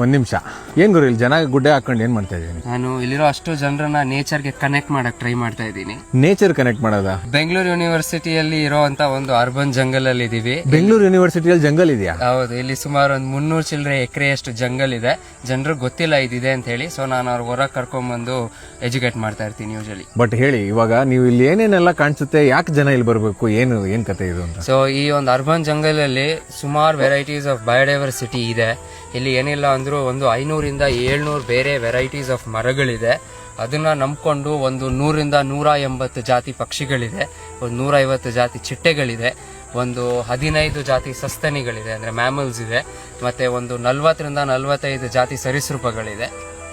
ಒಂದ್ ನಿಮಿಷ. ಏನ್ ಗುರು ಇಲ್ಲಿ ಜನ ಗುಡ್ಡೆ ಹಾಕೊಂಡು ಏನ್ ಮಾಡ್ತಾ ಇದೀನಿ? ನಾನು ಇಲ್ಲಿರೋ ಅಷ್ಟು ಜನರನ್ನ ನೇಚರ್ಗೆ ಕನೆಕ್ಟ್ ಮಾಡಕ್ ಟ್ರೈ ಮಾಡ್ತಾ ಇದ್ದೀನಿ. ನೇಚರ್ ಕನೆಕ್ಟ್ ಮಾಡೋದಾ? ಬೆಂಗಳೂರು ಯೂನಿವರ್ಸಿಟಿಯಲ್ಲಿ ಇರೋಂತ ಒಂದು ಅರ್ಬನ್ ಜಂಗಲ್ ಅಲ್ಲಿ ಇದೀವಿ. ಬೆಂಗಳೂರು ಯೂನಿವರ್ಸಿಟಿಯಲ್ಲಿ ಜಂಗಲ್ ಇದೆಯಾ? ಹೌದು, ಇಲ್ಲಿ ಸುಮಾರು ಒಂದು 300 ಚಿಲ್ಲರೆ ಎಕರೆಯಷ್ಟು ಜಂಗಲ್ ಇದೆ. ಜನರಿಗೆ ಗೊತ್ತಿಲ್ಲ ಇದಿದೆ ಅಂತ ಹೇಳಿ, ಸೊ ನಾನು ಅವ್ರ ಹೊರಗೆ ಕರ್ಕೊಂಡ್ ಬಂದು ಎಜುಕೇಟ್ ಮಾಡ್ತಾ ಇರ್ತೀನಿ ಯೂಶಲಿ. ಬಟ್ ಹೇಳಿ, ಇವಾಗ ನೀವು ಇಲ್ಲಿ ಏನೇನೆಲ್ಲ ಕಾಣಿಸುತ್ತೆ, ಯಾಕೆ ಜನ ಇಲ್ಲಿ ಬರ್ಬೇಕು, ಏನ್ ಕತೆ ಇದು ಅಂತ? ಸೊ ಈ ಒಂದು ಅರ್ಬನ್ ಜಂಗಲ್ ಅಲ್ಲಿ ಸುಮಾರು ವೆರೈಟೀಸ್ ಆಫ್ ಬಯೋಡೈವರ್ಸಿಟಿ ಇದೆ. ಇಲ್ಲಿ ಏನಿಲ್ಲ ಅಂದ್ರೂ ಒಂದು 500 ರಿಂದ 700 ಬೇರೆ ವೆರೈಟೀಸ್ ಆಫ್ ಮರಗಳಿದೆ. ಅದನ್ನ ನಂಬ್ಕೊಂಡು ಒಂದು 100 ರಿಂದ 180 ಜಾತಿ ಪಕ್ಷಿಗಳಿದೆ, ಒಂದು 150 ಜಾತಿ ಚಿಟ್ಟೆಗಳಿದೆ, ಒಂದು 15 ಜಾತಿ ಸಸ್ತನಿಗಳಿದೆ ಅಂದ್ರೆ ಮ್ಯಾಮಲ್ಸ್ ಇದೆ, ಮತ್ತೆ ಒಂದು 40 ರಿಂದ 45 ಜಾತಿ ಸರೀಸೃಪಗಳಿದೆ.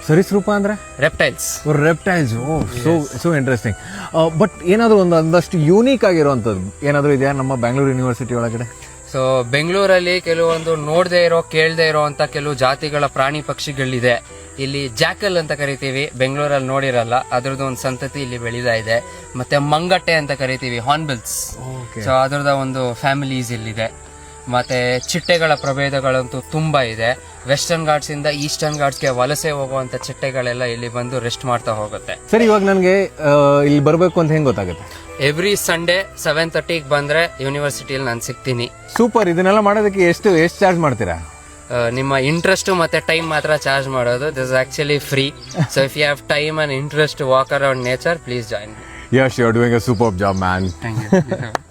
ಸರೀಸೃಪ ಅಂದ್ರೆ ರೆಪ್ಟೈಲ್ಸ್. So interesting. ಬಟ್ ಏನಾದ್ರು ಒಂದಷ್ಟು ಯೂನಿಕ್ ಆಗಿರುವಂತದ್ದು ಏನಾದ್ರು ಇದೆಯಾ ನಮ್ಮ ಬೆಂಗಳೂರು ಯೂನಿವರ್ಸಿಟಿ ಒಳಗಡೆ? ಸೊ ಬೆಂಗಳೂರಲ್ಲಿ ಕೆಲವೊಂದು ನೋಡದೇ ಇರೋ ಕೇಳದೆ ಇರೋ ಅಂತ ಕೆಲವು ಜಾತಿಗಳ ಪ್ರಾಣಿ ಪಕ್ಷಿಗಳಿದೆ. ಇಲ್ಲಿ ಜಾಕಲ್ ಅಂತ ಕರಿತೀವಿ, ಬೆಂಗಳೂರಲ್ಲಿ ನೋಡಿರಲ್ಲ, ಅದ್ರದ್ದು ಒಂದು ಸಂತತಿ ಇಲ್ಲಿ ಬೆಳೀತಾ ಇದೆ. ಮತ್ತೆ ಮಂಗಟ್ಟೆ ಅಂತ ಕರಿತೀವಿ, ಹಾರ್ನ್ಬಿಲ್ಸ್. ಸೊ ಅದ್ರದ ಒಂದು ಫ್ಯಾಮಿಲೀಸ್ ಇಲ್ಲಿದೆ. ಮತ್ತೆ ಚಿಟ್ಟೆಗಳ ಪ್ರಭೇದಗಳಂತೂ ತುಂಬಾ ಇದೆ. ವೆಸ್ಟರ್ನ್ ಘಾಟ್ಸ್ ಇಂದ ಈಸ್ಟರ್ನ್ ಘಾಟ್ಸ್ಗೆ ವಲಸೆ ಹೋಗುವಂತ ಚಿಟ್ಟೆಗಳೆಲ್ಲ ಇಲ್ಲಿ ಬಂದು ರೆಸ್ಟ್ ಮಾಡ್ತಾ ಹೋಗುತ್ತೆ. ಸರಿ, ಇವಾಗ ನನಗೆ ಇಲ್ಲಿ ಬರಬೇಕು ಅಂತ ಹೆಂಗ್ ಗೊತ್ತಾಗುತ್ತೆ? ಎವ್ರಿ ಸಂಡೇ 7:30 ಬಂದ್ರೆ ಯೂನಿವರ್ಸಿಟಿಯಲ್ಲಿ ನಾನು ಸಿಗ್ತೀನಿ. ಸೂಪರ್. ಇದನ್ನೆಲ್ಲ ಮಾಡೋದಕ್ಕೆ ಎಷ್ಟು ಚಾರ್ಜ್ ಮಾಡ್ತೀರಾ? ನಿಮ್ಮ ಇಂಟ್ರೆಸ್ಟ್ ಮತ್ತೆ ಟೈಮ್ ಮಾತ್ರ ಚಾರ್ಜ್ ಮಾಡೋದು. This is actually free. So if you have time and interest walk around nature, please join. Yes, you are doing a superb job, man. Thank you.